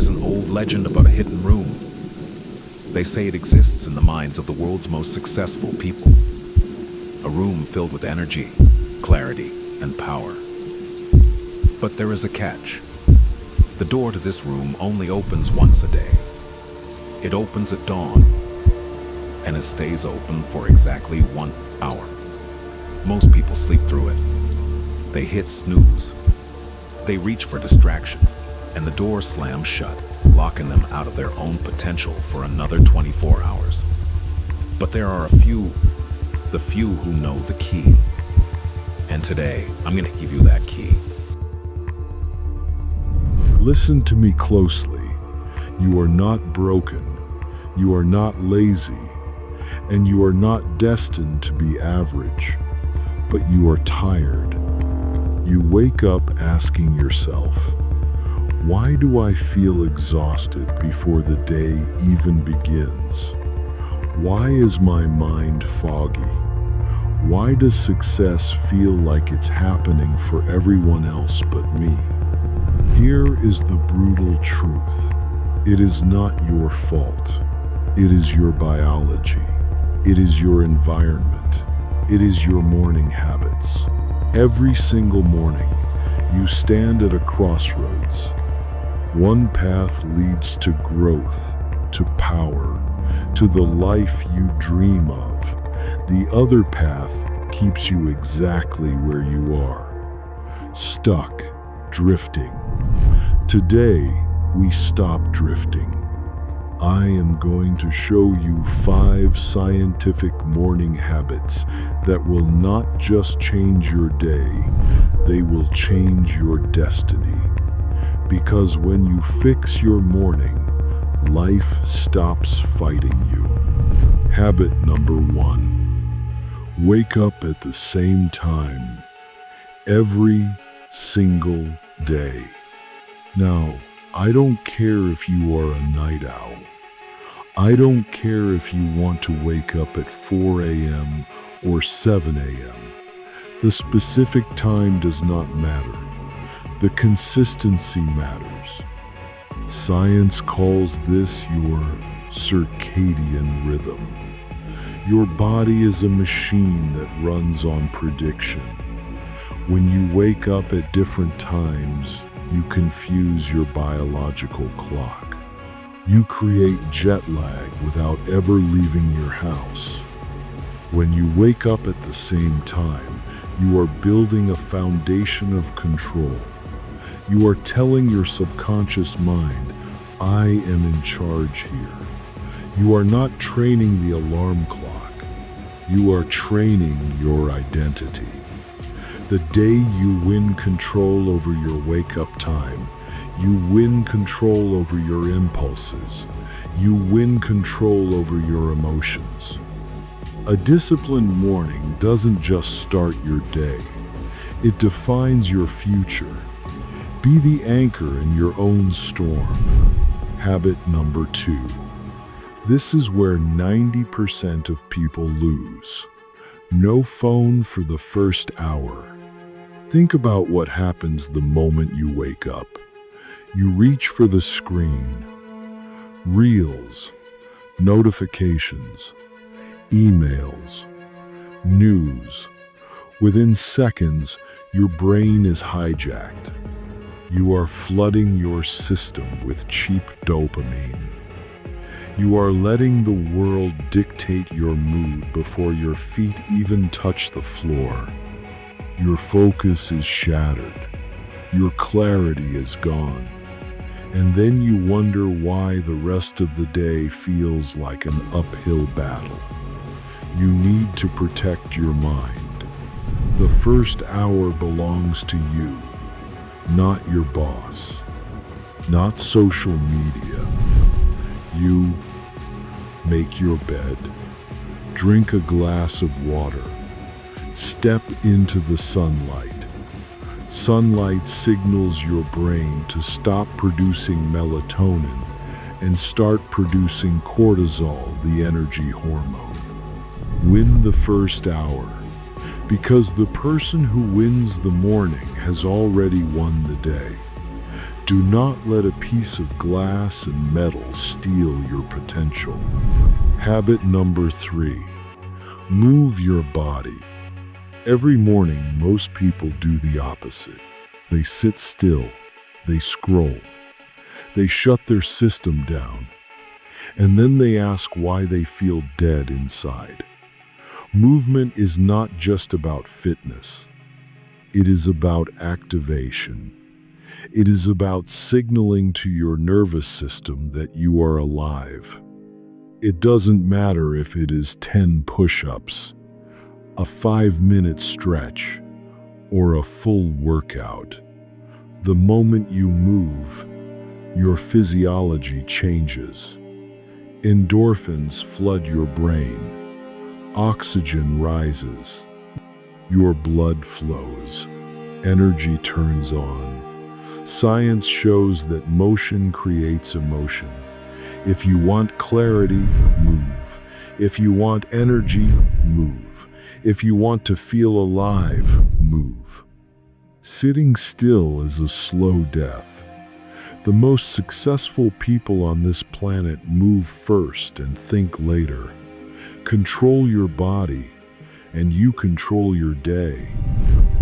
There's an old legend about a hidden room. They say it exists in the minds of the world's most successful people. A room filled with energy, clarity, and power. But there is a catch. The door to this room only opens once a day. It opens at dawn, and it stays open for exactly 1 hour. Most people sleep through it. They hit snooze. They reach for distraction, and the door slams shut, locking them out of their own potential for another 24 hours. But there are the few who know the key. And today, I'm gonna give you that key. Listen to me closely. You are not broken. You are not lazy. And you are not destined to be average. But you are tired. You wake up asking yourself, why do I feel exhausted before the day even begins? Why is my mind foggy? Why does success feel like it's happening for everyone else but me? Here is the brutal truth. It is not your fault. It is your biology. It is your environment. It is your morning habits. Every single morning, you stand at a crossroads. One path leads to growth, to power, to the life you dream of. The other path keeps you exactly where you are, stuck, drifting. Today, we stop drifting. I am going to show you 5 scientific morning habits that will not just change your day, they will change your destiny. Because when you fix your morning, life stops fighting you. Habit number 1. Wake up at the same time every single day. Now, I don't care if you are a night owl. I don't care if you want to wake up at 4 a.m. or 7 a.m. The specific time does not matter. The consistency matters. Science calls this your circadian rhythm. Your body is a machine that runs on prediction. When you wake up at different times, you confuse your biological clock. You create jet lag without ever leaving your house. When you wake up at the same time, you are building a foundation of control. You are telling your subconscious mind, I am in charge here. You are not training the alarm clock. You are training your identity. The day you win control over your wake-up time, you win control over your impulses. You win control over your emotions. A disciplined morning doesn't just start your day. It defines your future. Be the anchor in your own storm. Habit number 2. This is where 90% of people lose. No phone for the first hour. Think about what happens the moment you wake up. You reach for the screen. Reels, notifications, emails, news. Within seconds, your brain is hijacked. You are flooding your system with cheap dopamine. You are letting the world dictate your mood before your feet even touch the floor. Your focus is shattered. Your clarity is gone. And then you wonder why the rest of the day feels like an uphill battle. You need to protect your mind. The first hour belongs to you, not your boss, not social media. You make your bed, drink a glass of water, step into the sunlight. Sunlight signals your brain to stop producing melatonin and start producing cortisol, the energy hormone. Win the first hour, because the person who wins the morning has already won the day. Do not let a piece of glass and metal steal your potential. Habit number 3. Move your body. Every morning, most people do the opposite. They sit still, they scroll, they shut their system down, and then they ask why they feel dead inside. Movement is not just about fitness. It is about activation. It is about signaling to your nervous system that you are alive. It doesn't matter if it is 10 push-ups, a 5-minute stretch, or a full workout. The moment you move, your physiology changes. Endorphins flood your brain. Oxygen rises. Your blood flows. Energy turns on. Science shows that motion creates emotion. If you want clarity, move. If you want energy, move. If you want to feel alive, move. Sitting still is a slow death. The most successful people on this planet move first and think later. Control your body, and you control your day.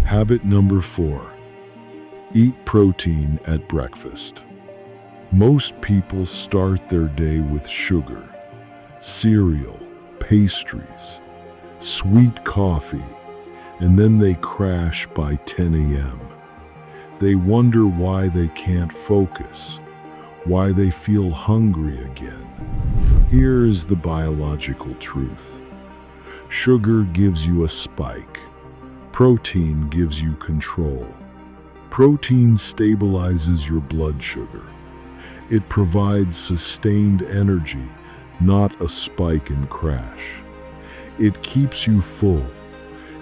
Habit number 4. Eat protein at breakfast. Most people start their day with sugar, cereal, pastries, sweet coffee, and then they crash by 10 a.m. They wonder why they can't focus, why they feel hungry again. Here is the biological truth. Sugar gives you a spike. Protein gives you control. Protein stabilizes your blood sugar. It provides sustained energy, not a spike and crash. It keeps you full.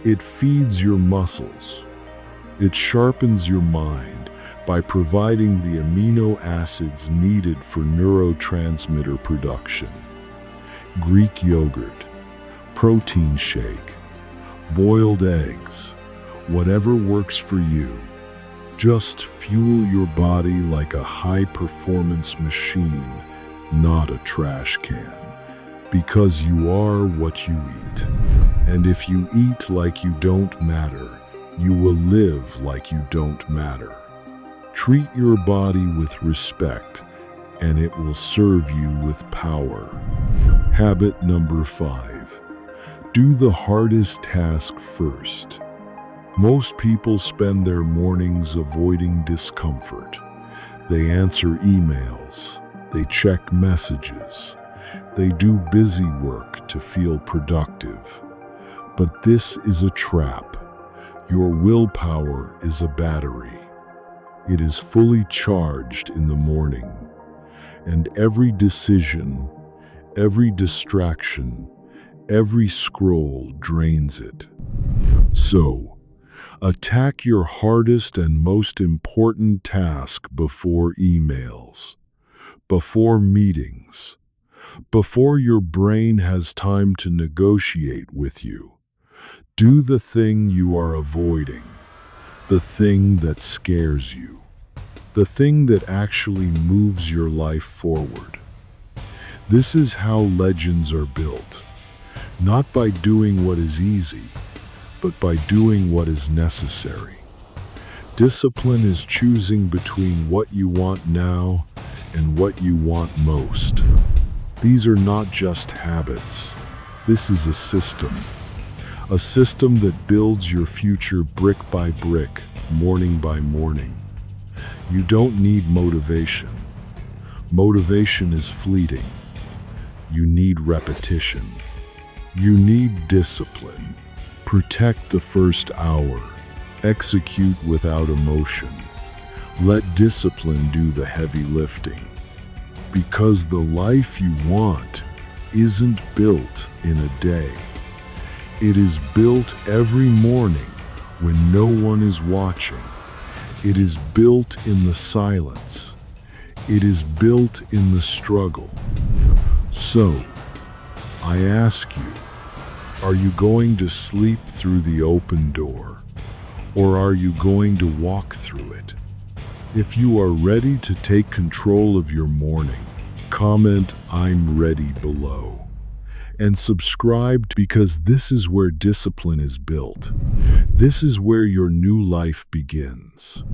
It feeds your muscles. It sharpens your mind by providing the amino acids needed for neurotransmitter production. Greek yogurt, protein shake, boiled eggs, whatever works for you. Just fuel your body like a high-performance machine, not a trash can. Because you are what you eat. And if you eat like you don't matter, you will live like you don't matter. Treat your body with respect, and it will serve you with power. Habit number 5. Do the hardest task first. Most people spend their mornings avoiding discomfort. They answer emails. They check messages. They do busy work to feel productive. But this is a trap. Your willpower is a battery. It is fully charged in the morning. And every decision, every distraction, every scroll drains it. So, attack your hardest and most important task before emails, before meetings, before your brain has time to negotiate with you. Do the thing you are avoiding, the thing that scares you, the thing that actually moves your life forward. This is how legends are built, not by doing what is easy, but by doing what is necessary. Discipline is choosing between what you want now and what you want most. These are not just habits. This is a system that builds your future brick by brick, morning by morning. You don't need motivation. Motivation is fleeting. You need repetition. You need discipline. Protect the first hour. Execute without emotion. Let discipline do the heavy lifting. Because the life you want isn't built in a day. It is built every morning when no one is watching. It is built in the silence. It is built in the struggle. So, I ask you, are you going to sleep through the open door, or are you going to walk through it? If you are ready to take control of your morning, comment "I'm ready" below. And subscribe because this is where discipline is built. This is where your new life begins.